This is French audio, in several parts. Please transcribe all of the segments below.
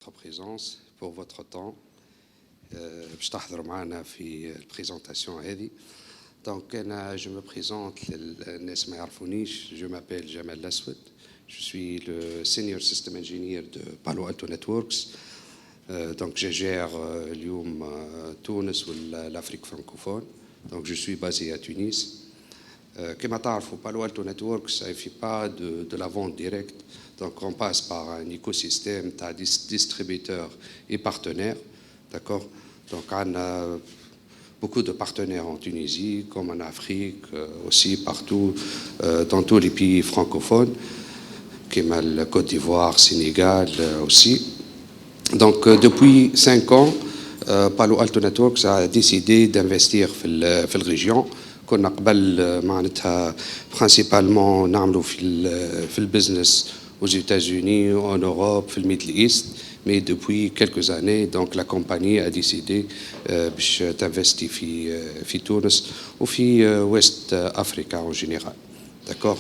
votre présence, pour votre temps. باش تحضروا معنا في البريزونطاسيون هذه. Donc je me présente للناس ما يعرفونيش. Je m'appelle Jamal Laswed. Je suis le senior system engineer de Palo Alto Networks. Donc je gère اليوم تونس والافريque francophone. Donc je suis basé à Tunis. كما تعرفوا Palo Alto Networks ça ne fait pas de la vente directe. Donc on passe par un écosystème de distributeurs et partenaires. D'accord. Donc on a beaucoup de partenaires en Tunisie, comme en Afrique, aussi partout, dans tous les pays francophones, comme la Côte d'Ivoire, Sénégal aussi. Donc depuis 5 ans, Palo Alto Networks a décidé d'investir dans la région. كنا قبل معناتها principalement نعملوا في البزنس aux États-Unis, en Europe, في Middle East. Mais depuis quelques années, donc la compagnie a décidé d'investir في Tunis ou في West Africa en général. D'accord.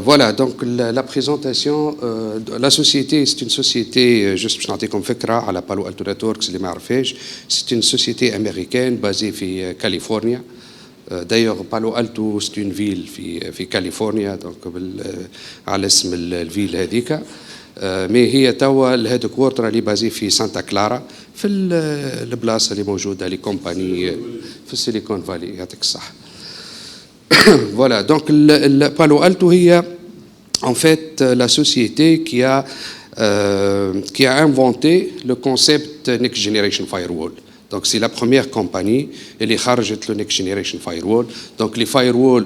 Voilà, donc la présentation. La société, c'est une société, juste باش نعطيكم فكرة على Palo Alto Networks اللي ما عرفهاش. C'est une société américaine basée في كاليفورنيا. D'ailleurs, Palo Alto, c'est une ville في كاليفورنيا, donc على اسم الفيل هذيك. مي هي توا الهيد كوارتر اللي بازي في سانتا كلارا في البلاصه اللي موجوده لي كومباني في السيليكون فالي. يعطيك الصحه. Voilà, donc Palo Alto هي en fait la société qui a inventé le concept Next Generation Firewall. Donc c'est la première compagnie اللي خرجت le Next Generation Firewall. Donc les firewalls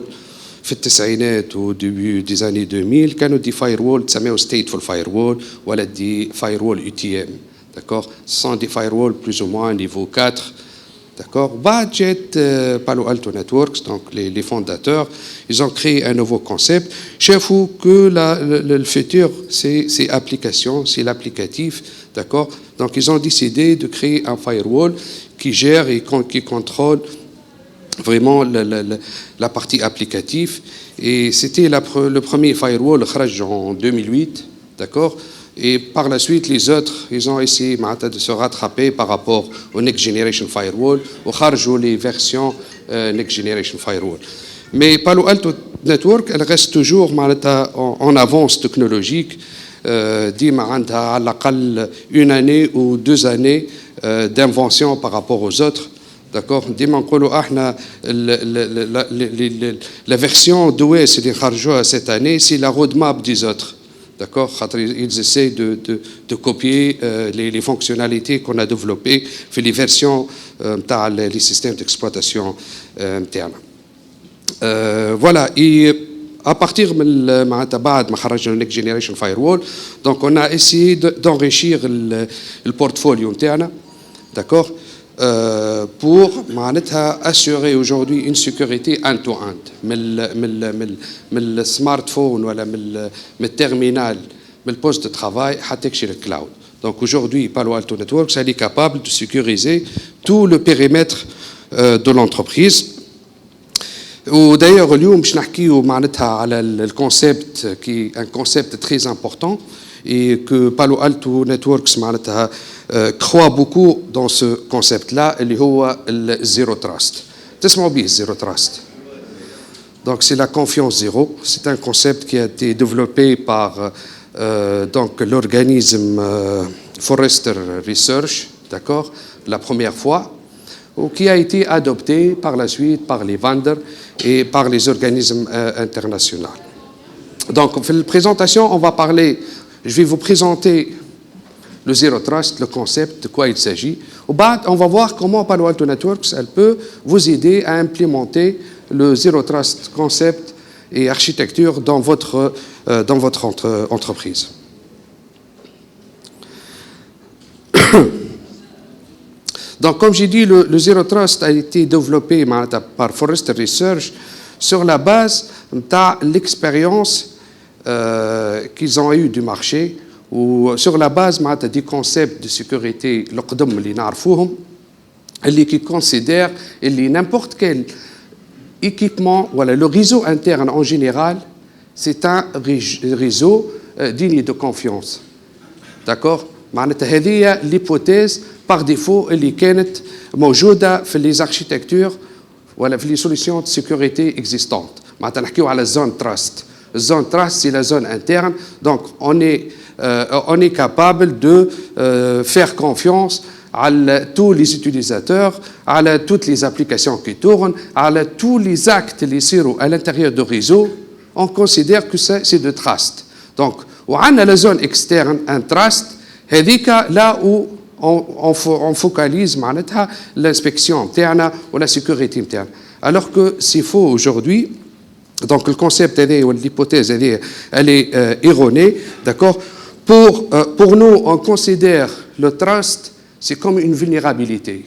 في التسعينات و début des années 2000 كانوا دي firewall تسميو stateful firewall ولا دي firewall UTM. D'accord. Ce sont des firewalls plus ou moins niveau 4. D'accord. بعد جات Palo Alto Networks, donc les fondateurs, ils ont créé un nouveau concept. شافوا que le futur c'est application, c'est l'applicatif. D'accord. Donc ils ont décidé de créer un firewall qui gère et qui contrôle vraiment la partie applicative. Et c'était le premier firewall en 2008. D'accord. Et par la suite, les autres, ils ont essayé de se rattraper par rapport au Next Generation Firewall, ou les versions Next Generation Firewall. Mais Palo Alto Network, elle reste toujours en avance technologique. ديما عندها على الأقل 1 année ou 2 années d'invention par rapport aux autres. D'accord. ديما نقولوا احنا la version d'OS اللي خرجوها cette année, c'est la roadmap des autres. D'accord. Ils essaient de copier les fonctionnalités qu'on a développées في les versions les systèmes d'exploitation interne. Voilà. Et à partir de بعد ما خرجنا Next Generation Firewall, donc on a essayé d'enrichir le portfolio interne. D'accord. Pour assurer aujourd'hui une sécurité end-to-end من السمارتفون ولا من التيرمينال من البوست de travail حتى كشي الكلاود. Donc aujourd'hui Palo Alto Networks elle est capable de sécuriser tout le périmètre de l'entreprise. ودايوغ اليوم باش نحكيو معناتها على الكونسيبت كي ان كونسيبت très important et que Palo Alto Networks معناتها croit beaucoup dans ce concept-là, اللي هو zero trust. تسمعوا به zero trust. Donc c'est la confiance zéro. C'est un concept qui a été développé par donc l'organisme Forrester Research, d'accord, la première fois, ou qui a été adopté par la suite par les vendors et par les organismes internationaux. Donc pour la présentation, on va parler, je vais vous présenter le Zero Trust, le concept, de quoi il s'agit. On va voir comment Palo Alto Networks elle peut vous aider à implémenter le Zero Trust concept et architecture dans votre entreprise. Donc, comme j'ai dit, le Zero Trust a été développé par Forrester Research sur la base de l'expérience qu'ils ont eue du marché, ou sur la base des concepts de sécurité qui considèrent que n'importe quel équipement, voilà, le réseau interne en général, c'est un réseau digne de confiance. d'accord معناتها هذه l'hypothèse par défaut اللي كانت موجوده في les architectures ولا في les solutions de sécurité existantes معناتها نحكيو على zone trust. Zone trust, c'est la zone interne, donc on est capable de faire confiance à tous les utilisateurs, à toutes les applications qui tournent, à tous les actes les sirou à l'intérieur du réseau. On considère que c'est de trust. Donc, on a la zone externe, un trust, là où on focalise l'inspection interne ou la sécurité interne. Alors que c'est faux aujourd'hui. Donc le concept ou l'hypothèse elle est erronée, d'accord. Pour nous, on considère le trust c'est comme une vulnérabilité.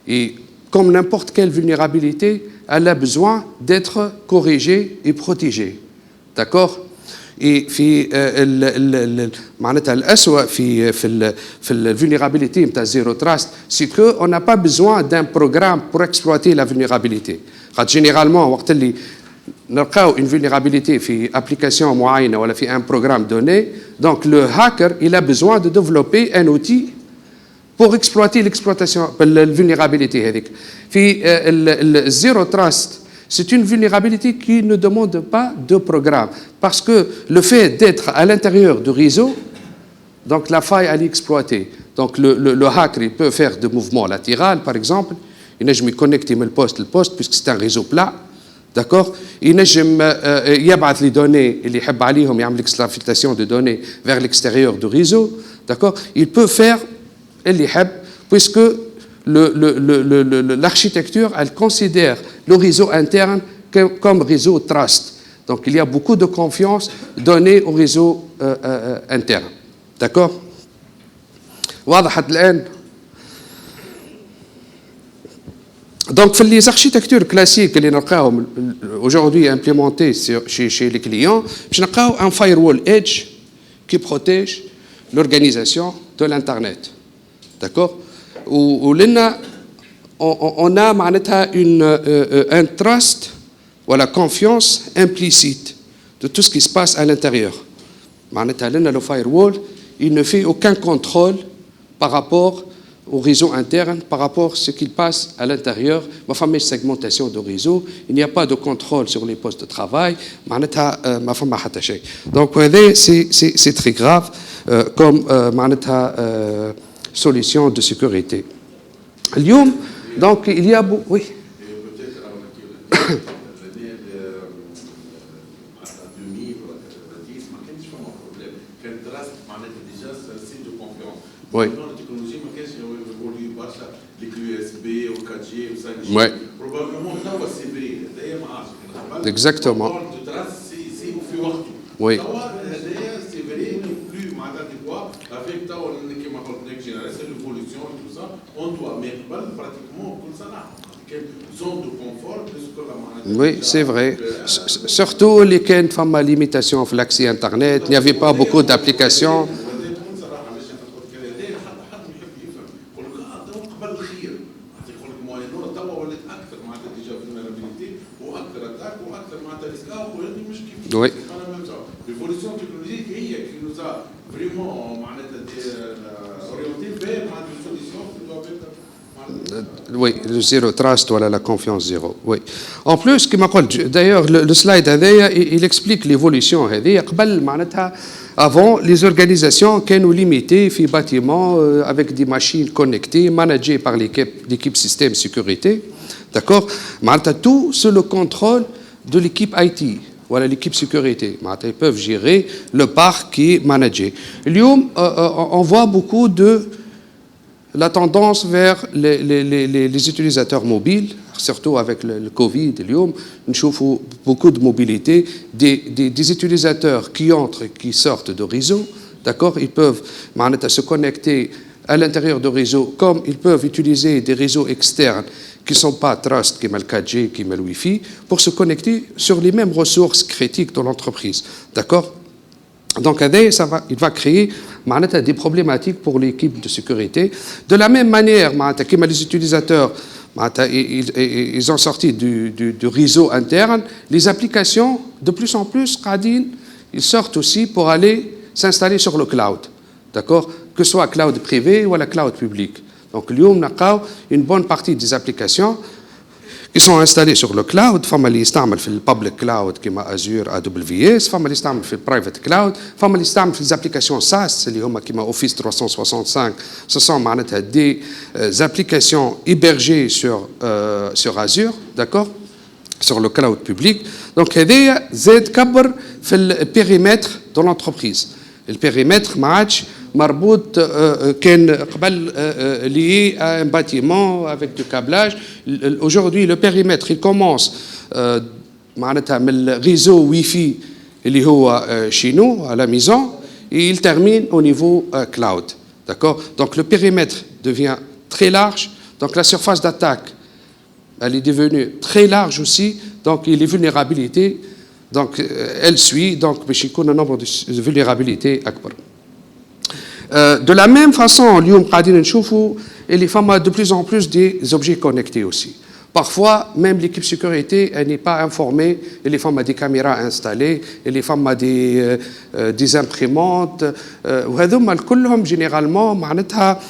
Et comme n'importe quelle vulnérabilité, elle a besoin d'être corrigée et protégée, d'accord. Et معناتها الأسوأ في vulnérabilité نتاع zero trust, c'est que on n'a pas besoin d'un programme pour exploiter la vulnérabilité. Généralement وقت اللي نلقاو une vulnérabilité في application معينة ولا في un programme donné, donc le hacker il a besoin de développer un outil pour exploiter l'exploitation la vulnérabilité هذيك. في le zero trust c'est une vulnérabilité qui ne demande pas de programme parce que le fait d'être à l'intérieur du réseau, donc la faille elle est exploitée. Donc le hacker il peut faire des mouvements latéraux par exemple, il نجم connecter من البوست للبوست puisque c'est un réseau plat. D'accord. ينجم يبعث les données اللي يحب عليهم يعمل exfiltration de données vers l'extérieur du réseau. D'accord. Il peut faire اللي يحب puisque l'architecture elle considère le réseau interne comme réseau trust. Donc il y a beaucoup de confiance donnée au réseau interne. D'accord. واضحت الآن. Donc, les architectures classiques que nous avons aujourd'hui implémentées chez les clients, nous avons un firewall edge qui protège l'organisation de l'Internet. D'accord. Où on a un trust ou la confiance implicite de tout ce qui se passe à l'intérieur. Le firewall, il ne fait aucun contrôle par rapport au réseau interne, par rapport à ce qui passe à l'intérieur. Ma fameuse segmentation de réseau, il n'y a pas de contrôle sur les postes de travail. Donc, c'est très grave comme solution de sécurité. Donc, il y a beaucoup... Oui. Oui. Ouais. Exactement. Oui. Oui, c'est vrai. Surtout les femmes à limitation de l'accès Internet, il n'y avait pas beaucoup d'applications. Oui. L'évolution technologique qui nous a vraiment orienté vers une solution qui doit être... Oui, le zéro trust, voilà la confiance zéro. Oui. En plus, d'ailleurs, le slide il explique l'évolution. Avant, les organisations qui nous limitaient في bâtiments avec des machines connectées, managées par l'équipe système sécurité. D'accord. Tout sous le contrôle de l'équipe IT. Voilà l'équipe sécurité. Ils peuvent gérer le parc qui est managé. On voit beaucoup de la tendance vers les utilisateurs mobiles, surtout avec le Covid. On voit beaucoup de mobilité, des utilisateurs qui entrent et qui sortent de réseau. D'accord. Ils peuvent se connecter à l'intérieur du réseau, comme ils peuvent utiliser des réseaux externes qui ne sont pas trust, qui sont le 4G, qui sont le Wi-Fi, pour se connecter sur les mêmes ressources critiques de l'entreprise. D'accord. Donc, il va créer des problématiques pour l'équipe de sécurité. De la même manière, les utilisateurs, ils ont sorti du réseau interne, les applications, de plus en plus, ils sortent aussi pour aller s'installer sur le cloud. d'accord, que ce soit cloud privé ou la cloud public. Donc, اليوم نلقاو une bonne partie des applications qui sont installées sur le cloud. فما اللي يستعمل في البابليك كلاود كيما Azure AWS، فما اللي يستعمل في البرايفت كلاود، فما اللي يستعمل في الابليكاسيون SaaS اللي هما كيما Office 365. Ce sont معناتها des applications hébergées sur Azure, d'accord, sur le cloud public. Donc هذايا زاد كبر في البيريمتر de l'entreprise. البيريمتر ما عادش مربوط كان قبل lié à un bâtiment avec du câblage. Aujourd'hui, le périmètre, il commence معناتها من le réseau Wi-Fi اللي هو chez nous, à la maison, et il termine au niveau cloud. D'accord? Donc le périmètre devient très large. Donc la surface d'attaque, elle est devenue très large aussi. Donc les vulnérabilités, donc elle suit. Donc باش يكون un nombre de vulnérabilités أكبر. De la même façon, اليوم قاعدين نشوفوا اللي فما de plus en plus des objets connectés aussi. Parfois, même l'équipe sécurité elle n'est pas informée. Les femmes ont des caméras installées, les femmes ont des imprimantes. وهذوما كلهم généralement معناتها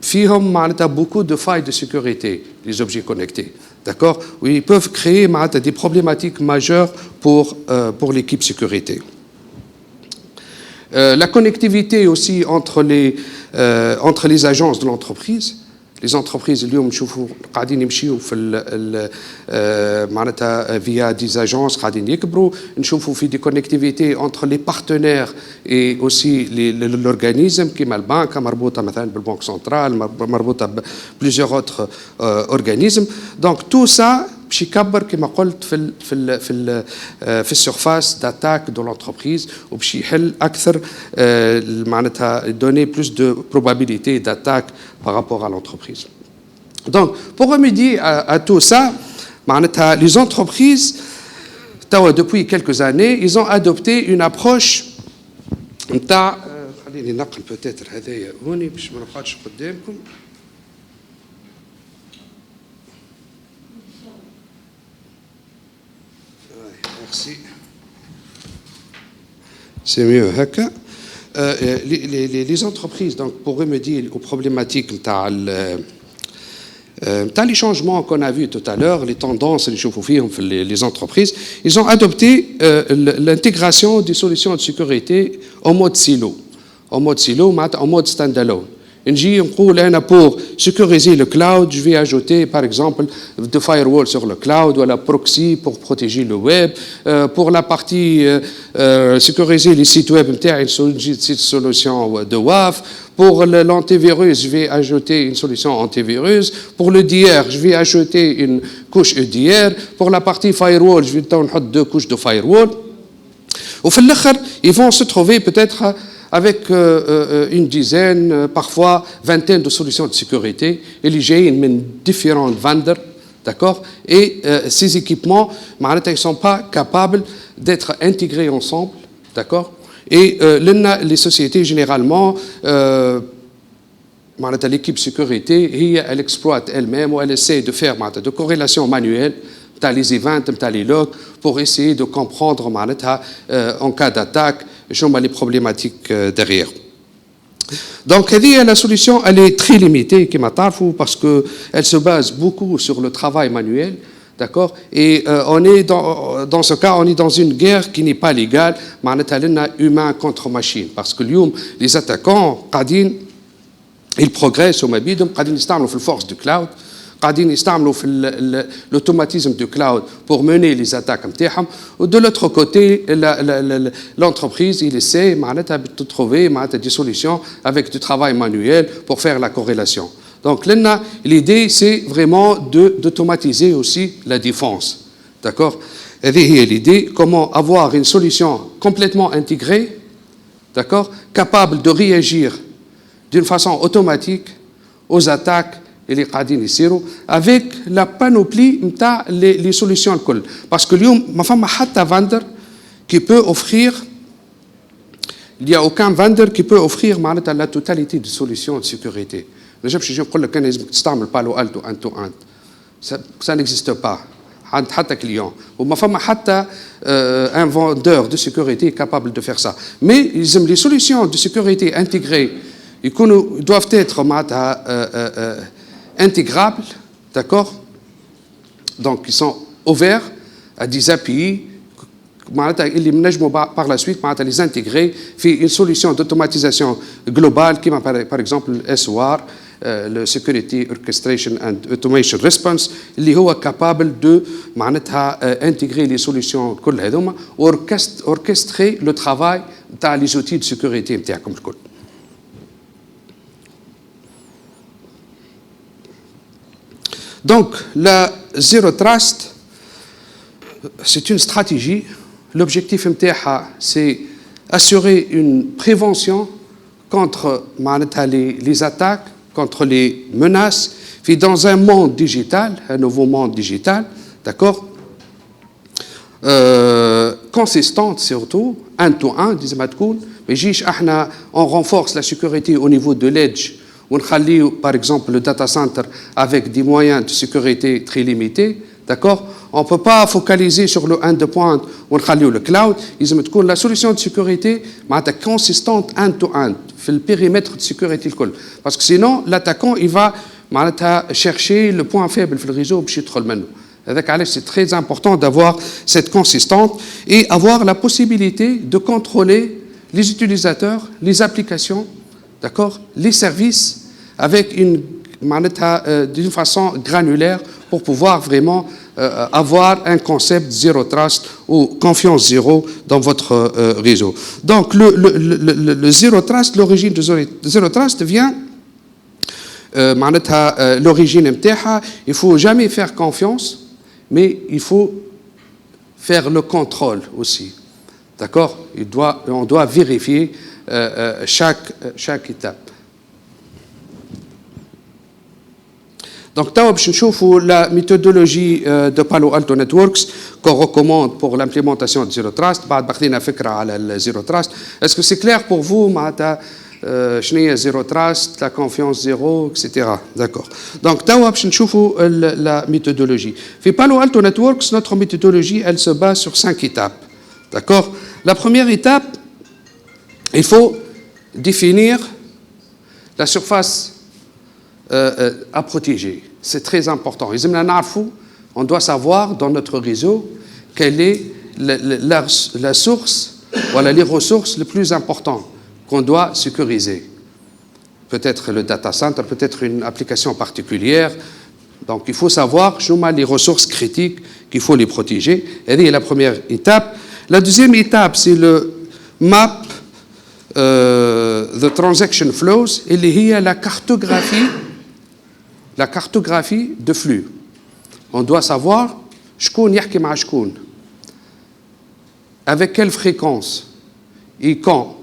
فيهم معناتها beaucoup de failles de sécurité, les objets connectés. D'accord? Où ils peuvent créer معناتها des problématiques majeures pour l'équipe sécurité. La connectivité aussi entre les agences de l'entreprise. Les entreprises اليوم نشوفوا قاعدين يمشيوا في معناتها via des agences قاعدين يكبروا. نشوفوا في des connectivités entre les partenaires et aussi l'organisme كيما البنك مربوطه مثلا بالبنك سنترال مربوطه ب plusieurs autres organismes. Donc tout ça باش يكبر كما قلت في السيرفاس داتاك دو لونتربريز وباش يحل اكثر معناتها donner plus de probabilité d'attaque par rapport à l'entreprise. Donc pour remédier à tout ça معناتها les entreprises depuis quelques années ils ont adopté une approche نتاع خليني نقل peut-être هذايا هوني باش ما نقعدش قدامكم. Merci. C'est mieux. Les entreprises, donc, pour remédier aux problématiques, les changements qu'on a vus tout à l'heure, les tendances, les entreprises, ils ont adopté l'intégration des solutions de sécurité en mode silo, en mode standalone. Pour sécuriser le cloud, je vais ajouter par exemple de firewall sur le cloud ou la proxy pour protéger le web. Pour la partie sécuriser les sites web, une solution de WAF. Pour l'antivirus, je vais ajouter une solution antivirus. Pour le DR, je vais ajouter une couche EDR. Pour la partie firewall, je vais mettre 2 couches de firewall. Au fin de l'autre, ils vont se trouver peut-être avec une dizaine, parfois vingtaine de solutions de sécurité. Et j'ai différents vendors, d'accord. Et ces équipements, ils ne sont pas capables d'être intégrés ensemble, d'accord. Et les sociétés, généralement, l'équipe sécurité, elle exploite elle-même ou elle essaie de faire de corrélation manuelle, les events, les logs, pour essayer de comprendre en cas d'attaque, les problématiques derrière. Donc, la solution, elle est très limitée, parce qu'elle se base beaucoup sur le travail manuel, d'accord. Et on est dans ce cas, on est dans une guerre qui n'est pas légale, humain contre machine, parce que les attaquants, ils progressent au Mabidum, ils sont dans la force du cloud. قاعدين يستعملوا في l'automatisme du cloud pour mener les attaques نتاعهم. De l'autre côté, l'entreprise, il essaie de trouver des solutions avec du travail manuel pour faire la corrélation. Donc l'idée, c'est vraiment d'automatiser aussi la défense. D'accord? L'idée, comment avoir une solution complètement intégrée, d'accord, capable de réagir d'une façon automatique aux attaques اللي قاعدين يصيروا avec la panoplie نتاع les solutions الكل. Parce que اليوم ما فما حتى vendor qui peut offrir, il y a aucun vendor qui peut offrir معناتها la totalité des solutions de sécurité. ما نجمش نجي نقول لك انا لازمك تستعمل بالو التو ان تو ان. Ça n'existe pas. عند حتى كليون وما فما حتى un vendeur de sécurité capable de faire ça. Mais les solutions de sécurité intégrées doivent être intégrables, d'accord? Donc ils sont ouverts à des API اللي بنجموا par la suite les intégrer في une solution d'automatisation globale qui par exemple le SOR le Security Orchestration and Automation Response اللي هو capable de intégrer les solutions كل هذوما orchestrer le travail تاع les outils de sécurité نتاعكم الكل. Donc la Zero Trust c'est une stratégie. L'objectif MTH, c'est assurer une prévention contre les attaques, contre les menaces, dans un monde digital, un nouveau monde digital, d'accord, consistante surtout, un to un, disait Matkoun, mais on renforce la sécurité au niveau de l'edge, on khalli par exemple le data center avec des moyens de sécurité très limités, d'accord. On ne peut pas focaliser sur le end point ou le cloud. La solution de sécurité est consistante end-to-end, dans le périmètre de sécurité. Parce que sinon, l'attaquant il va chercher le point faible dans le réseau. C'est très important d'avoir cette consistance et avoir la possibilité de contrôler les utilisateurs, les applications, d'accord, les services avec d'une façon granulaire pour pouvoir vraiment avoir un concept zero trust ou confiance zéro dans votre réseau. Donc le zero trust, l'origine de zero trust vient l'origine MTH, il ne faut jamais faire confiance, mais il faut faire le contrôle aussi. D'accord? On doit vérifier chaque étape. Donc, nous la méthodologie de Palo Alto Networks qu'on recommande pour l'implémentation de Zero Trust. Zero Trust. Est-ce que c'est clair pour vous, Zero Trust, la confiance zéro, etc. D'accord. Donc, nous la méthodologie. Pour Palo Alto Networks, notre méthodologie, elle se base sur 5 étapes. D'accord. La première étape, il faut définir la surface à protéger. C'est très important. On doit savoir dans notre réseau quelle est la source, voilà, les ressources les plus importantes qu'on doit sécuriser. Peut-être le data center, peut-être une application particulière. Donc il faut savoir les ressources critiques qu'il faut les protéger. Et c'est la première étape. La deuxième étape, c'est le map the transaction flows, et il y a la cartographie de flux. On doit savoir avec quelle fréquence et quand.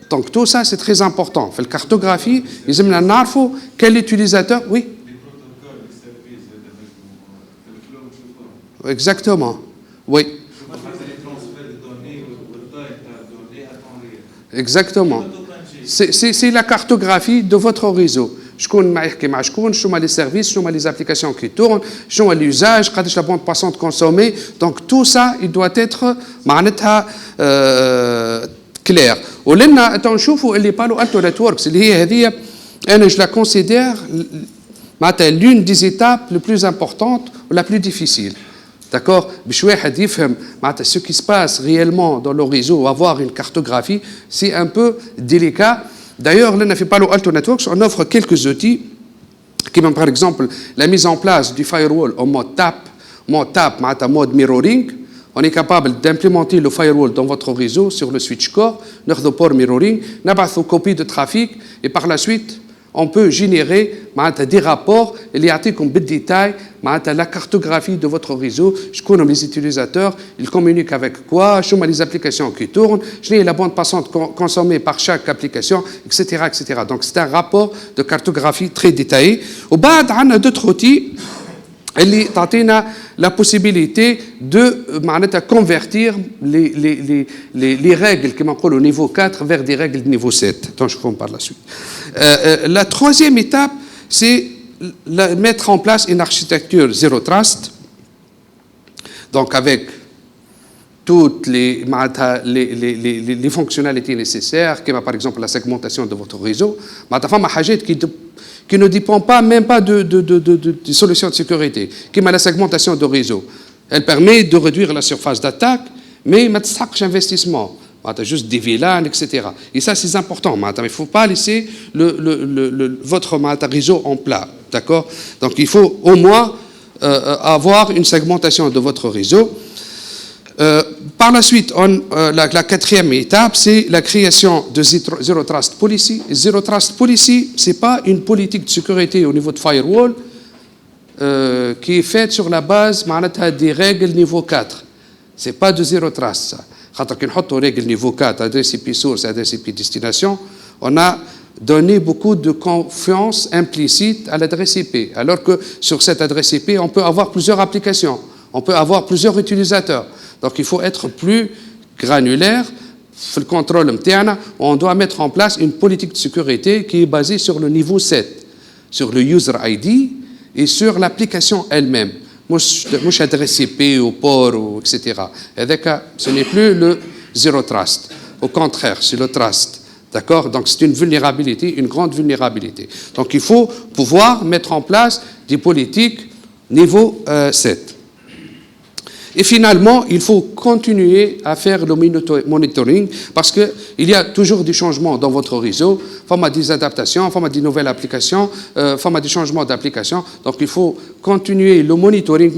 Donc tout ça c'est très important. La cartographie, ils aiment quel utilisateur. Oui. Les protocoles, les services, le flow. Exactement. Oui. Les transferts de données ou de données à temps réel. Exactement. C'est la cartographie de votre réseau. Les services, les applications qui tournent, l'usage, la bande passante consommée. Donc tout ça, il doit être clair. Et Palo Alto Networks, je la considère l'une des étapes les plus importantes ou la plus difficile. D'accord? Ce qui se passe réellement dans le réseau, avoir une cartographie, c'est un peu délicat. D'ailleurs, là, on fait Palo Alto Networks, on offre quelques outils, comme par exemple la mise en place du firewall en mode TAP, mode mirroring. On est capable d'implémenter le firewall dans votre réseau sur le switch core, notre port mirroring, une copie de trafic, et par la suite, on peut générer des rapports et comme détail la cartographie de votre réseau. Je connais les utilisateurs, ils communiquent avec quoi, je les applications qui tournent, je la bande passante consommée par chaque application, etc. etc. Donc c'est un rapport de cartographie très détaillé. Au bas, on a d'autres outils qui ont la possibilité de convertir les règles qui m'appellent au niveau 4 vers des règles de niveau 7, dont je compte par la suite. La troisième étape, c'est mettre en place une architecture Zero Trust donc avec toutes les fonctionnalités nécessaires, comme par exemple la segmentation de votre réseau, qui ne dépend pas même pas de solutions de sécurité, comme la segmentation de réseau. Elle permet de réduire la surface d'attaque, mais il n'y a pas d'investissement. Juste des VLAN, etc. Et ça, c'est important. Il ne faut pas laisser votre réseau en plat. D'accord? Donc, il faut au moins avoir une segmentation de votre réseau. Par la suite, la quatrième étape, c'est la création de Zero Trust Policy. Zero Trust Policy, ce n'est pas une politique de sécurité au niveau de firewall qui est faite sur la base des règles niveau 4. Ce n'est pas de Zero Trust, ça. Quand on a règles niveau 4, adresse IP source, adresse IP destination, on a donné beaucoup de confiance implicite à l'adresse IP. Alors que sur cette adresse IP, on peut avoir plusieurs applications, on peut avoir plusieurs utilisateurs. Donc il faut être plus granulaire. Le contrôle interne, on doit mettre en place une politique de sécurité qui est basée sur le niveau 7, sur le user ID et sur l'application elle-même. مش adresse IP au port, etc. Et ce n'est plus le Zero Trust. Au contraire, c'est le Trust. D'accord? Donc c'est une vulnérabilité, une grande vulnérabilité. Donc il faut pouvoir mettre en place des politiques niveau 7. Et finalement, il faut continuer à faire le monitoring parce qu'il y a toujours des changements dans votre réseau, format des adaptations, format des nouvelles applications, format des changements d'applications. Donc, il faut continuer le monitoring.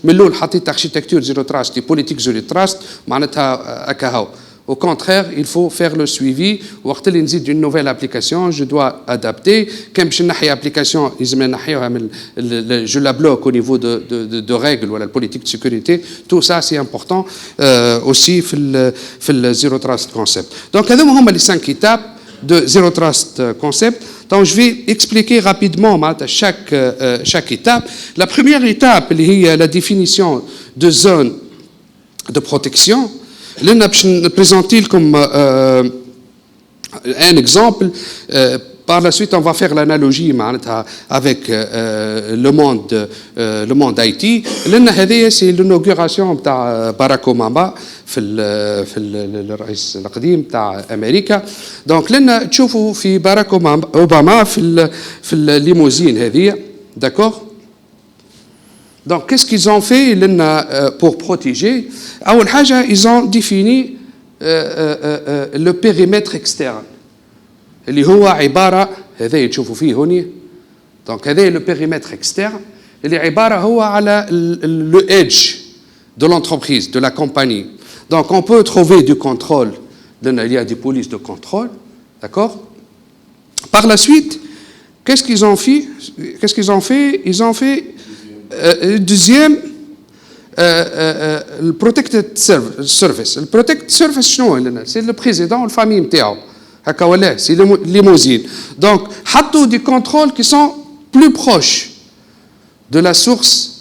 Mais là, l'architecture Zero Trust, les politiques Zero Trust, au contraire, il faut faire le suivi. D'une nouvelle application, je dois adapter. Quand je n'ai application, je la bloque au niveau de règles ou la politique de sécurité. Tout ça, c'est important aussi dans le Zero Trust Concept. Donc, ces sont les 5 étapes de Zero Trust Concept. Donc, je vais expliquer rapidement chaque étape. La première étape, c'est la définition de zone de protection. Là, je vais présenter comme un exemple. Par la suite, on va faire l'analogie avec le monde IT. Là, c'est l'inauguration de Barack Obama في الرئيس القديم تاع امريكا. دونك لنا تشوفوا في باراك اوباما في الليموزين هذه. D'accord? Donc, qu'est-ce qu'ils ont fait pour protéger? أول حاجة, ils ont défini le périmètre externe اللي هو عبارة هذا تشوفوا فيه هوني. Donc, هذا le périmètre externe اللي عبارة هو على le edge de l'entreprise, de la compagnie. Donc, on peut trouver du contrôle. Il y a des polices de contrôle. D'accord? Par la suite, qu'est-ce qu'ils ont fait? Ils ont fait deuxième, le Protected Service. Le Protected Service, c'est le président, la famille, c'est le limousine. Donc, il y a des contrôles qui sont plus proches de la source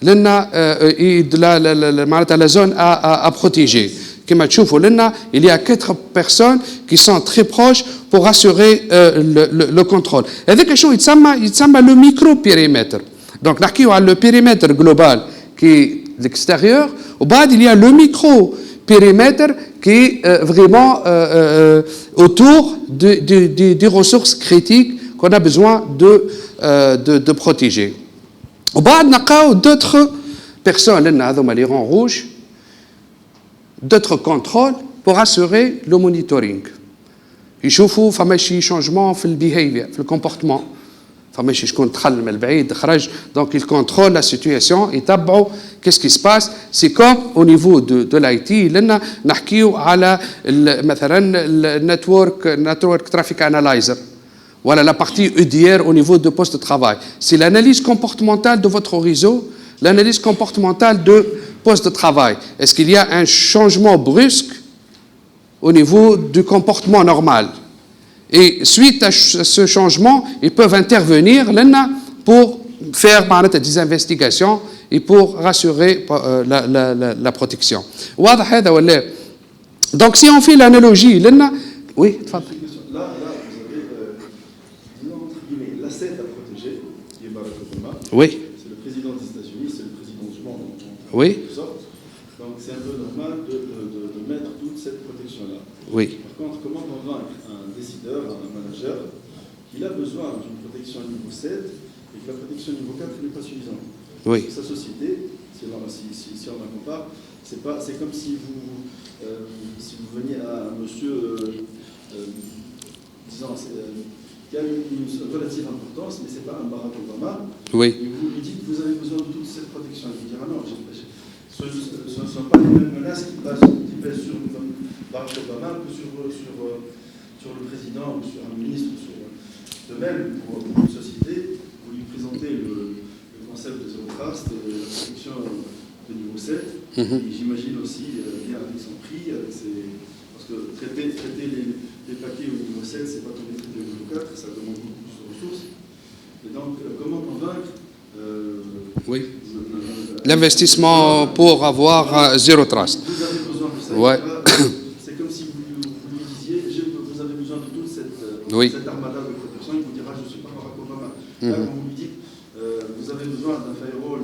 et de la zone à protéger. Comme tu vois, il y a 4 personnes qui sont très proches pour assurer le contrôle. Et quelque chose, il s'appelle le micro-périmètre. Donc, le périmètre global qui est l'extérieur, au bas, il y a le micro-périmètre qui est vraiment autour des ressources critiques qu'on a besoin de protéger. Au bas, il y a d'autres personnes, les rangs rouges, d'autres contrôles pour assurer le monitoring. Ils chauffent, il y a des changements dans le behavior, dans le comportement. Donc, ils contrôlent la situation, ils tabouent qu'est-ce qui se passe. C'est comme au niveau de l'IT, nous avons le Network Traffic Analyzer. Voilà la partie EDR au niveau de poste de travail. C'est l'analyse comportementale de votre réseau, l'analyse comportementale de poste de travail. Est-ce qu'il y a un changement brusque au niveau du comportement normal? Et suite à ce changement, ils peuvent intervenir pour faire des investigations et pour rassurer la protection. Donc si on fait l'analogie, oui, là, vous avez, disons, entre guillemets, l'asset à protéger, qui est Barack Obama. Oui. C'est le président des États-Unis, c'est le président du monde. Oui. Oui. Par contre, comment convaincre un décideur, un manager, qu'il a besoin d'une protection niveau 7 et que la protection niveau 4 n'est pas suffisante? Oui. Sa société, si on la compare, c'est comme si vous veniez à un monsieur, disons, qui a une relative importance, mais ce n'est pas un Barack Obama, Oui. et vous lui dites que vous avez besoin de toute cette protection. Il vous dira non, ce ne sont pas les mêmes menaces qui pèsent sur Barack Obama que sur le président ou sur un ministre. De même, pour une société, vous lui présentez le concept de zero trust, la protection de niveau 7, et j'imagine aussi bien avec son prix, parce que traiter les paquets au niveau 7, c'est pas comme les traiter au niveau 4, ça demande beaucoup plus de ressources. Et donc, comment convaincre oui. L'investissement pour avoir zero trust. Vous avez besoin de ça. Ouais. C'est comme si vous lui disiez, vous avez besoin de toute cette armada de protection, il vous dira, je ne suis pas Barack Obama. Là, quand vous lui dites, vous avez besoin d'un firewall,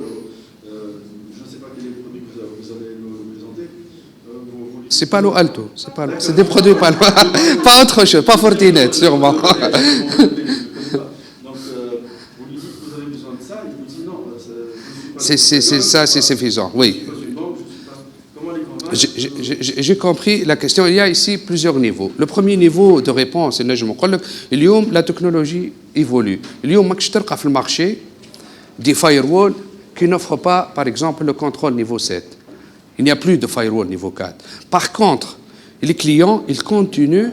je ne sais pas quel est le produit que vous allez nous présenter. C'est Palo Alto, c'est des produits Palo Alto, pas autre chose, pas Fortinet, sûrement. Donc, vous lui dites que vous avez besoin de ça, il vous dit non, c'est ça, c'est suffisant, oui. J'ai compris la question. Il y a ici plusieurs niveaux. Le premier niveau de réponse, la technologie évolue. Il y a sur le marché des firewalls qui n'offrent pas, par exemple, le contrôle niveau 7. Il n'y a plus de firewall niveau 4. Par contre, les clients, ils continuent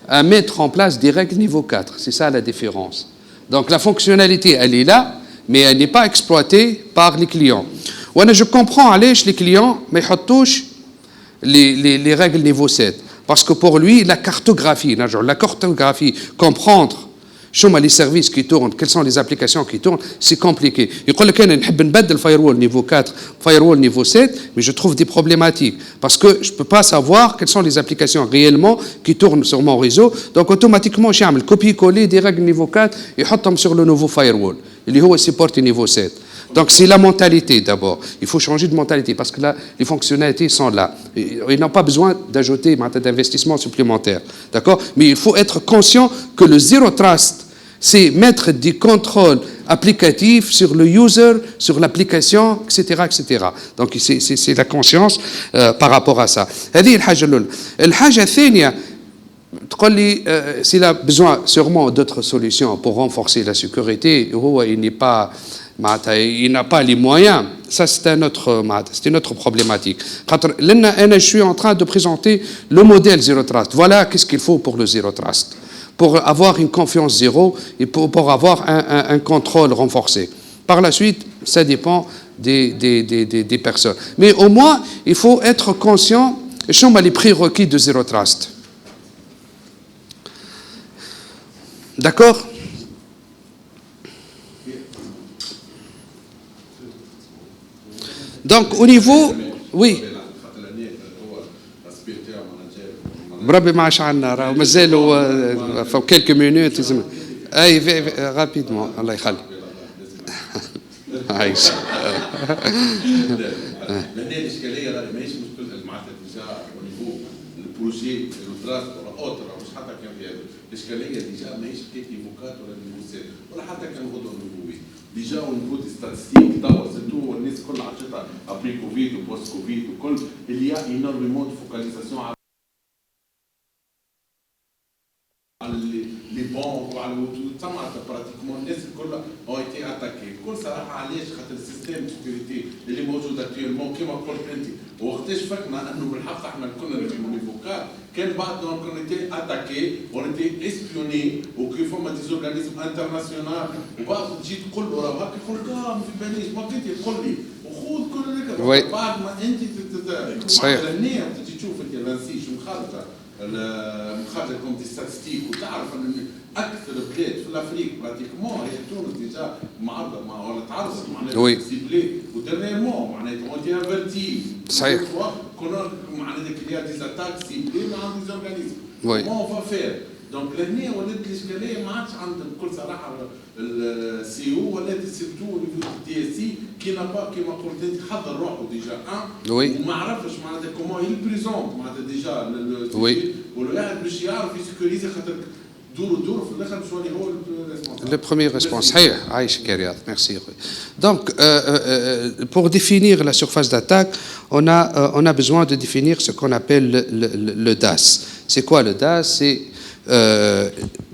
à mettre en place des règles niveau 4. C'est ça la différence. Donc la fonctionnalité, elle est là, mais elle n'est pas exploitée par les clients. Je comprends les clients, mais les règles niveau 7. Parce que pour lui, la cartographie, comprendre les services qui tournent, quelles sont les applications qui tournent, c'est compliqué. Il dit que je veux firewall niveau 4, firewall niveau 7, mais je trouve des problématiques. Parce que je ne peux pas savoir quelles sont les applications réellement qui tournent sur mon réseau. Donc automatiquement, je fais copier-coller des règles niveau 4 et je les sur le nouveau firewall. Il est supporté niveau 7. Donc c'est la mentalité d'abord. Il faut changer de mentalité parce que là, les fonctionnalités sont là. Ils n'ont pas besoin d'ajouter d'investissement supplémentaire. D'accord? Mais il faut être conscient que le Zero Trust, c'est mettre des contrôles applicatifs sur le user, sur l'application, etc., etc. Donc c'est la conscience par rapport à ça. هذه الحاجة الأولى. الحاجة الثانية تقول لي s'il a besoin sûrement d'autres solutions pour renforcer la sécurité, il n'a pas les moyens. Ça, c'est une autre problématique. Je suis en train de présenter le modèle Zero Trust. Voilà qu'est-ce qu'il faut pour le Zero Trust. Pour avoir une confiance zéro et pour avoir un contrôle renforcé. Par la suite, ça dépend des personnes. Mais au moins, il faut être conscient de les prérequis de Zero Trust. D'accord? Donc, au niveau... Oui. بربي ما عادش عندنا راهو مازالوا في quelques minutes لازم اي رابيدمون الله يخليك عايش لان الاشكاليه راهي ماهيش مشكل معناتها ديجا او نيفو البروجي التراست ولا اوتر مش حتى كان في هذا الاشكاليه ديجا ماهيش كيف نيفوكات ولا نيفو سيت ولا حتى كان غدوه نيفو 8 ديجا ونيفو دي ستاتستيك توا سيرتو الناس كل عطيتها ابري كوفيد وبوست كوفيد وكل اللي يا انورمون فوكاليزاسيون les banques ou على تماما براتيكمون الناس الكل ont été attaqués. بكل صراحه علاش؟ خاطر السيستم سيكوريتي اللي موجود اكتويلمون كما قلت انت وقتاش فكنا انه بالحق احنا كنا في مونيفوكا كان بعضهم كنا ايتي اتاكي ونتي اسبيوني وكيف فما دي زورغانيزم انترناسيونال وبعض تجي تقول له راه هكا يقول لك ما في باليش ما كنت تقول لي وخذ كل هذاك بعد ما انت صحيح النيه تجي تشوف انت لانسي شو مخالفه مخرجة كوم دي ستاتستيك وتعرف ان اكثر بلاد في الافريق براتيكمون هي تونس ديجا معرضه مع ولا تعرضت معناتها سيبلي ودرنييرمون معناتها اونتي انفيرتي صحيح كنا معناتها كليا دي زاتاك سيبلي مع دي زورغانيزم وي كومون فا فير دونك لهنا ولات الاشكاليه ما عادش عند بكل صراحه السي او ولات سيرتو نيفو دي اس سي كي نابا كيما قلت انت حضر روحه ديجا وي وما عرفش معناتها كومون يل بريزونت معناتها ديجا وي والواحد باش يعرف يسكوريزي خاطر دور في الاخر باش يولي هو الريسبونسابل. Le premier responsable, merci. Donc, pour définir la surface d'attaque, on a besoin de définir ce qu'on appelle le DAS. C'est quoi le DAS? C'est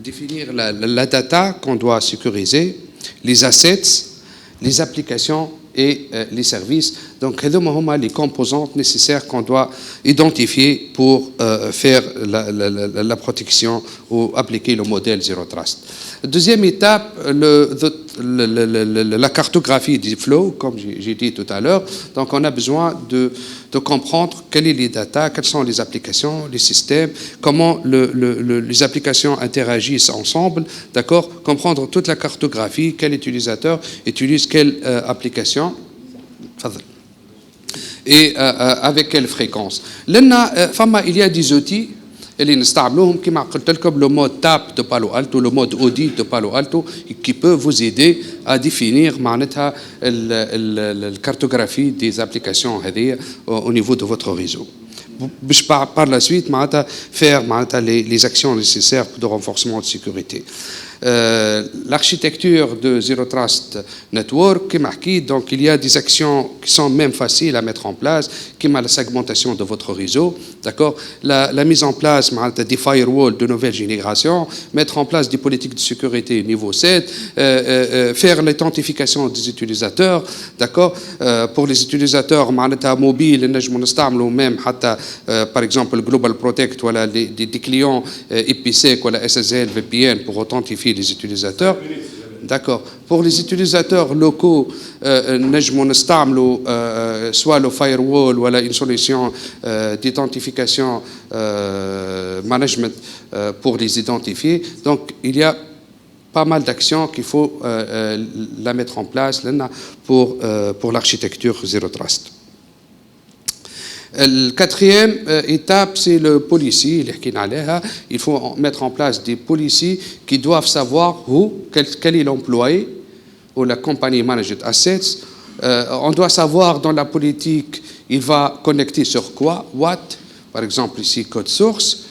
définir la data qu'on doit sécuriser, les assets, les applications et les services. Donc, les composantes nécessaires qu'on doit identifier pour faire la protection ou appliquer le modèle Zero Trust. Deuxième étape, la cartographie du flow, comme j'ai dit tout à l'heure. Donc, on a besoin de comprendre quelles sont les data, quelles sont les applications, les systèmes, comment les applications interagissent ensemble, d'accord? Comprendre toute la cartographie, quel utilisateur utilise quelle application. Et avec quelle fréquence. Il y a des outils اللي نستعملوهم كما قلت لكم le mode TAP de Palo Alto, le mode audit de Palo Alto qui peut vous aider à définir معناتها la cartographie des applications هذه au niveau de votre réseau. Par la suite faire les actions nécessaires de renforcement de sécurité. L'architecture de Zero Trust Network, donc il y a des actions qui sont même faciles à mettre en place, comme la segmentation de votre réseau, d'accord, la mise en place des firewalls de nouvelle génération, mettre en place des politiques de sécurité niveau 7, faire l'identification des utilisateurs, d'accord, pour les utilisateurs mobiles, même par exemple Global Protect, voilà, des clients IPsec ou SSL VPN pour authentifier les utilisateurs. D'accord. Pour les utilisateurs locaux, soit le firewall ou une solution d'identification management pour les identifier. Donc, il y a pas mal d'actions qu'il faut la mettre en place pour l'architecture Zero Trust. La quatrième étape, c'est le policy. Il faut mettre en place des policiers qui doivent savoir quel est l'employé ou la compagnie managed assets. On doit savoir dans la politique, il va connecter sur quoi, what, par exemple ici code source,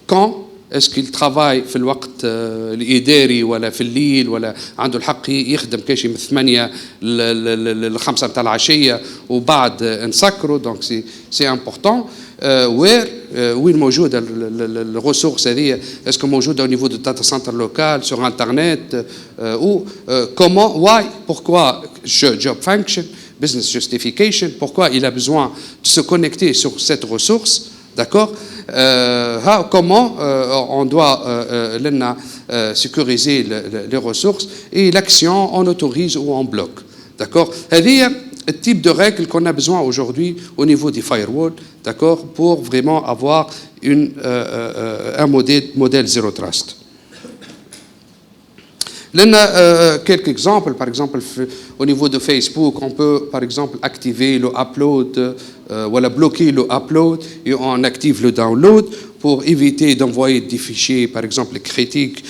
quand. Est-ce qu'il travaille في الوقت الإداري ولا في الليل ولا عنده الحق يخدم كاشي من 8 ل 5 متاع العشية وبعد نسكره. Donc c'est important. وين موجودة الريسورس هذه؟ est-ce que موجودة au niveau de data center local sur internet ou comment, why, pourquoi job function, business justification, pourquoi il a besoin de se connecter sur cette ressource. D'accord. Comment on doit sécuriser les ressources et l'action on autorise ou on bloque. D'accord. C'est le type de règles qu'on a besoin aujourd'hui au niveau des firewalls, d'accord, pour vraiment avoir un modèle Zero Trust. Quelques exemples, par exemple au niveau de Facebook, on peut par exemple activer le upload, voilà, bloquer le upload et on active le download pour éviter d'envoyer des fichiers, par exemple critiques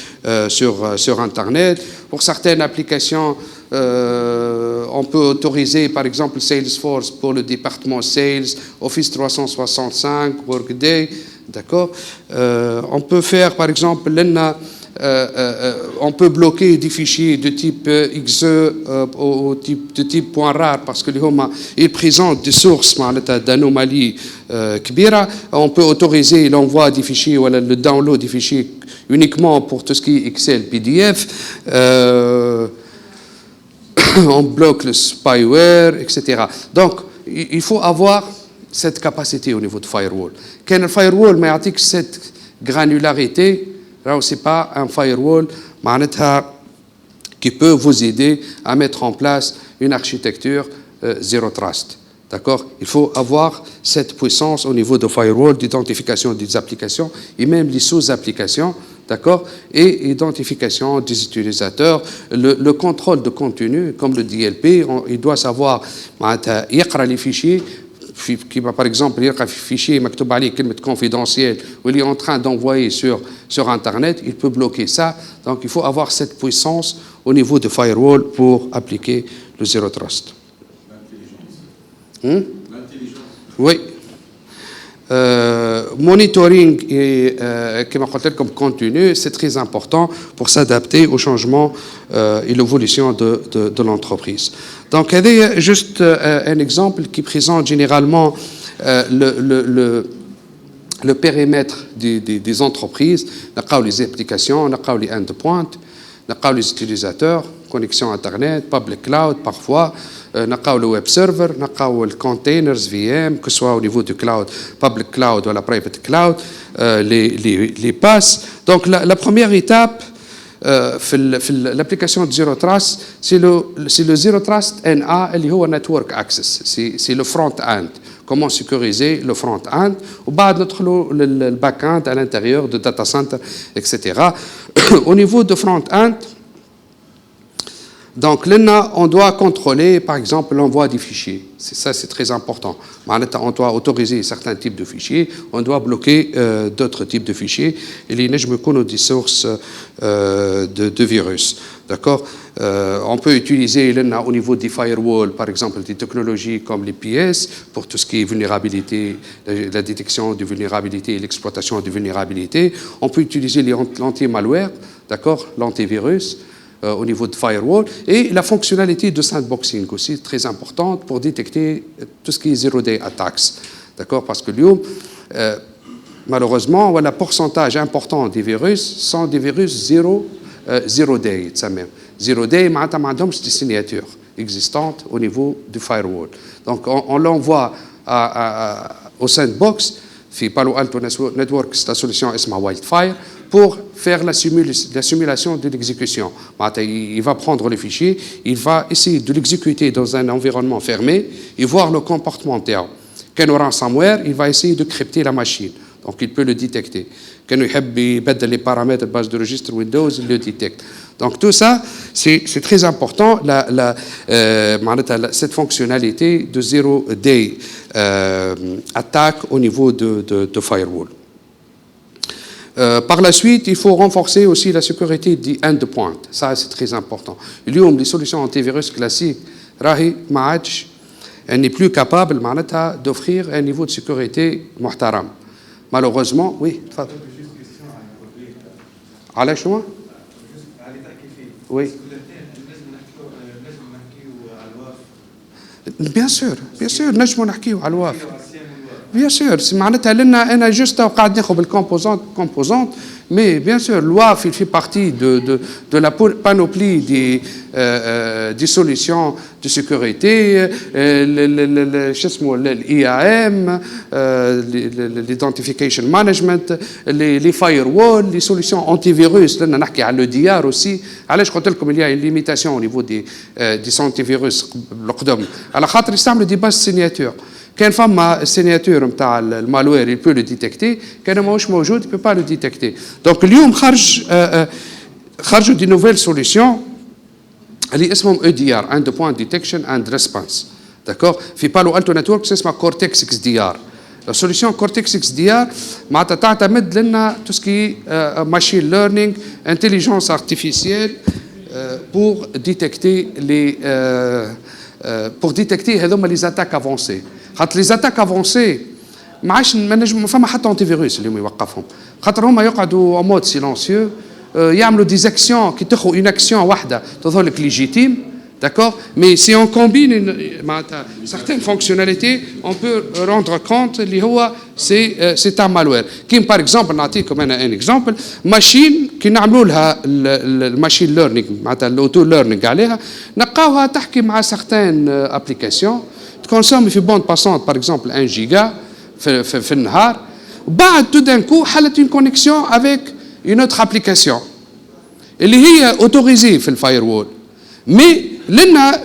sur Internet. Pour certaines applications, on peut autoriser par exemple Salesforce pour le département Sales, Office 365, Workday, d'accord. On peut faire par exemple on peut bloquer des fichiers de type .exe ou de type .rar parce que ils présentent des sources d'anomalies كبيرة. On peut autoriser l'envoi des fichiers ou le download des fichiers uniquement pour tout ce qui est Excel, PDF. On bloque le spyware, etc. Donc, il faut avoir cette capacité au niveau de firewall. Quand le firewall m'a dit que cette granularité, là, ce n'est pas un firewall qui peut vous aider à mettre en place une architecture Zero Trust. D'accord. Il faut avoir cette puissance au niveau de firewall, d'identification des applications et même les sous-applications. D'accord. Et identification des utilisateurs, le contrôle de contenu, comme le DLP, il doit savoir يقرأ les fichiers. Par exemple, il y a un fichier confidentiel où il est en train d'envoyer sur Internet, il peut bloquer ça. Donc, il faut avoir cette puissance au niveau de firewall pour appliquer le Zero Trust. L'intelligence. Oui. monitoring et comme continu, c'est très important pour s'adapter au changement et l'évolution de l'entreprise. Donc, il y a juste un exemple qui présente généralement le périmètre des entreprises. On a les applications, on a les endpoints, on a les utilisateurs, connexion Internet, public cloud parfois, on a le web server, on a les containers VM, que ce soit au niveau du cloud, public cloud ou la private cloud, les passes. Donc la première étape l'application de Zero Trust, c'est le Zero Trust NA, qui est Network Access, c'est le front-end. Comment sécuriser le front-end, ou le back-end à l'intérieur de data center, etc. Au niveau de front-end, donc là, on doit contrôler, par exemple, l'envoi des fichiers. C'est très important. On doit autoriser certains types de fichiers, on doit bloquer d'autres types de fichiers. Et les neiges me connaissent des sources de virus. D'accord. On peut utiliser au niveau des firewalls, par exemple, des technologies comme l'IPS pour tout ce qui est vulnérabilité, la détection de vulnérabilité et l'exploitation de vulnérabilité. On peut utiliser l'anti-malware, d'accord, l'antivirus. Au niveau de firewall, et la fonctionnalité de sandboxing aussi très importante pour détecter tout ce qui est zero-day attacks. D'accord? Parce que malheureusement, le pourcentage important des virus sont des virus zero-day. Zero-day, il y a des signatures existantes au niveau du firewall. Donc, on l'envoie au sandbox, في Palo Alto Networks, la solution est Wildfire, pour faire la simulation de l'exécution. Il va prendre le fichier, il va essayer de l'exécuter dans un environnement fermé et voir le comportement interne. Quand on ransomware, il va essayer de crypter la machine. Donc, il peut le détecter. Quand il veut les paramètres de base de registre Windows, il le détecte. Donc, tout ça, c'est très important, cette fonctionnalité de zero-day attaque au niveau de firewall. Par la suite, il faut renforcer aussi la sécurité des endpoints. Ça, c'est très important. Les solutions antivirus classiques, elle n'est plus capable d'offrir un niveau de sécurité muhtaram. Malheureusement, oui. على شو؟ Oui. Bien sûr, نجموا نحكيو على الواف. Bien sûr, c'est معناتها لنا أنا juste قاعد ناخذ بالcomposante, mais bien sûr, le WAF, il fait partie de la panoplie des solutions de sécurité, l'IAM, l'identification management, les firewalls, les solutions antivirus. Là, on a le DR aussi. Alors, je crois qu'il y a une limitation au niveau des antivirus. Alors, il semble des bases signatures. كان فما السيناتور نتاع المالوير il peut le détecter كان ماهوش موجود il peut pas le détecter donc اليوم خرجوا دي نوفيل سوليسيون اللي اسمهم EDR Endpoint Detection and Response d'accord في بالو التو نتورك اسمها كورتكس اكس دي ار la solution Cortex XDR معناتها تعتمد لنا tout ce qui est machine learning intelligence artificielle pour détecter هذوما les attaques avancées. خاطر les attaques avancées ما عادش ما فما حتى انتي فيروس اليوم يوقفهم خاطر هما يقعدوا en mode silencieux يعملوا des actions qui تاخذ une action واحده تظهر لك légitime d'accord mais si on combine certaines fonctionnalités on peut rendre compte اللي هو c'est un malware كيم par exemple نعطيكم انا un exemple ماشين كي نعملوا لها الماشين ليرنينغ معناتها الاوتو ليرنينغ عليها نلقاوها تحكي مع certaines applications تكونسوم في بوند باسونت par exemple 1 جيجا في النهار بعد tout d'un coup حلت une connexion avec une autre application اللي هي autorisée في الفايروول mais لنا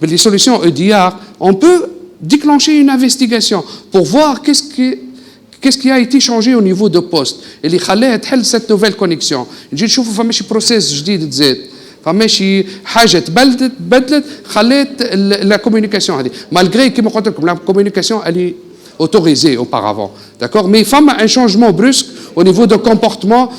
les solutions EDR on peut déclencher une investigation pour voir qu'est-ce qui a été changé au niveau de poste اللي خلاها تحل cette nouvelle connexion نجي نشوفوا فماشي بروسيس جديد تزاد فماشي حاجه تبدلت خلات لا كوميونيكاسيون هذه مالغري كما قلت لكم لا كوميونيكاسيون elle est autorisée auparavant d'accord mais فما un changement brusque au niveau de comportement,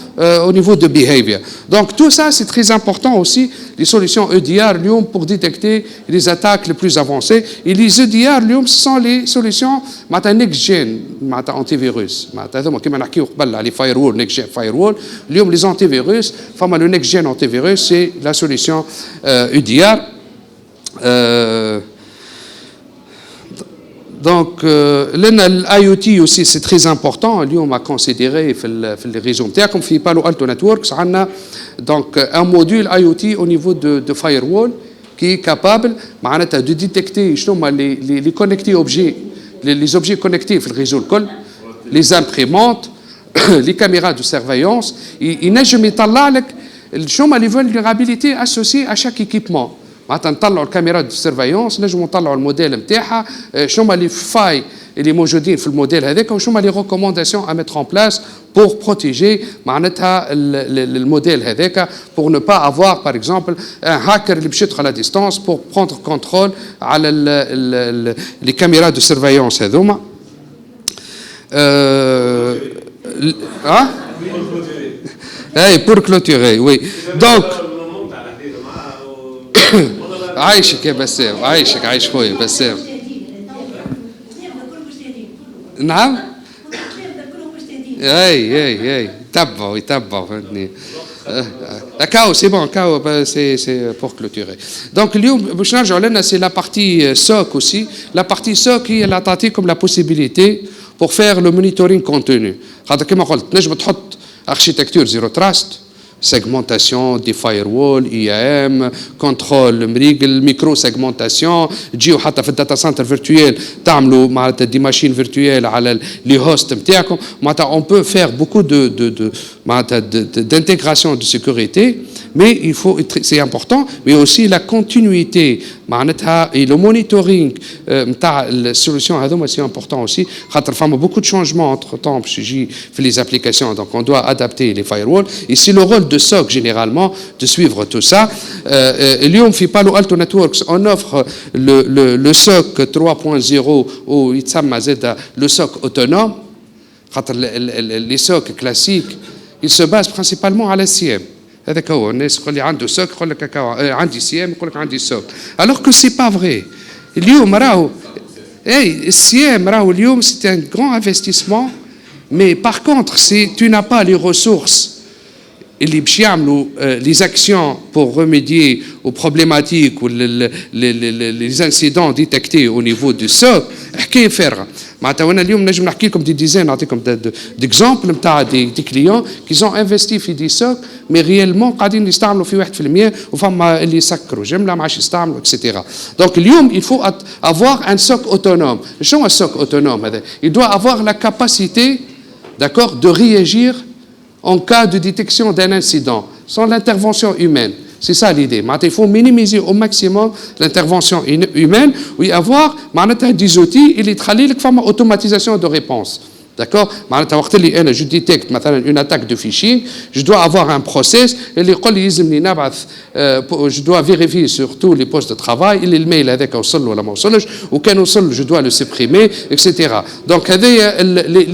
au niveau de behavior. Donc tout ça, c'est très important aussi, les solutions EDR, pour détecter les attaques les plus avancées. Et les EDR, ce sont les solutions next-gen, antivirus. Comme on a dit, les firewall, next-gen firewall. Les antivirus, le next-gen antivirus, c'est la solution EDR. Donc, l'IoT aussi, c'est très important. On a considéré dans les réseaux. Comme dans Palo Alto Networks, on a donc un module IoT au niveau de firewall qui est capable de détecter les connectés objets, les objets connectés dans le réseau, les imprimantes, les caméras de surveillance. Il n'a jamais les vulnérabilités associées à chaque équipement. نطلعوا الكاميرا دو سيرفايونس نجموا نطلعوا الموديل نتاعها شنو هما لي فاي اللي موجودين في الموديل هذاك وشنو هما لي ريكومونداسيون ا ميتر ان بلاس pour protéger معناتها الموديل هذاك pour ne pas avoir par exemple un hacker اللي باش يدخل à distance pour prendre contrôle على les caméras de surveillance هذوما pour clôturer oui donc عايشك يا بسام عايشك عايش خويا بسام نعم اي يتبعوا فهمتني كاو سي بون كاو سي بور كلوتوري دونك اليوم باش نرجعوا لنا سي لا بارتي سوك اوسي لا بارتي سوك هي اللي تعطيكم لا بوسيبيليتي بور فير لو مونيتورينغ كونتوني خاطر كما قلت نجم تحط اركيتكتور زيرو تراست segmentation des firewalls, IAM, contrôle مريقل, micro-segmentation, تجيو حتى في الداتا سنتر فيرتويال تعملوا معناتها دي ماشين فيرتويال على لي هوست نتاعكم معناتها on peut faire beaucoup d'intégration de sécurité mais il faut c'est important mais aussi la continuité معناتها et le monitoring نتاع السوليوشن هذوما c'est important aussi خاطر فما beaucoup de changements entre temps باش يجي في les applications donc on doit adapter les firewalls et c'est le rôle de SOC généralement de suivre tout ça اليوم في Palo Alto Networks on offre le SOC 3.0 ou يتسمى زاد le SOC autonome خاطر les SOC classiques ils se basent principalement على السيام هذاك هو الناس يقول لي عنده سوك يقول لك عندي سيام يقول لك عندي سوك alors que c'est pas vrai اليوم راهو السيام راهو اليوم c'est un grand investissement mais par contre si tu n'as pas les ressources اللي باش يعملوا les actions pour remédier aux problématiques ou les incidents détectés au niveau du SOC حكايه فارغه معناتها وانا اليوم نجم نحكي لكم دي ديزاين نعطيكم ديكزامبل نتاع دي كليون كي زون انفستي في دي سوك مي ريالمون قاعدين يستعملوا في 1% وفما اللي يسكروا جمله ما عادش يستعملوا اكسيتيرا دونك اليوم il faut avoir un SOC autonome شنو السوك autonome هذا il doit avoir la capacité d'accord de réagir en cas de détection d'un incident sans l'intervention humaine. C'est ça l'idée. Il faut minimiser au maximum l'intervention humaine et avoir des outils et les automatisation de réponse. D'accord? Je détecte une attaque de phishing, je dois avoir un process et je dois vérifier sur tous les postes de travail, le mail avec un seul ou la ou qu'un seul, je dois le supprimer, etc. Donc,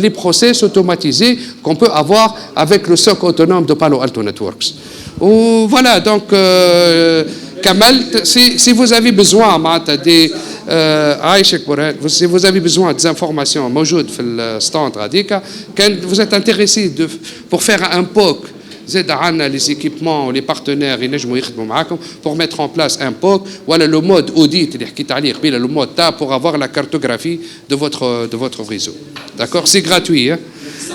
les process automatisés qu'on peut avoir avec le SOC autonome de Palo Alto Networks. Voilà, donc, Kamal, si vous avez besoin si vous avez besoin des informations موجود في الستاند هذيك كان vous êtes intéressé pour faire un POC زاد عندنا les équipements les partenaires ينجموا يخدموا معاكم pour mettre en place un POC ولا le mode audit اللي حكيت عليه قبيله le mode TAP pour avoir la cartographie de votre réseau. D'accord, c'est gratuit.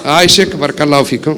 عايشك بارك الله فيكم.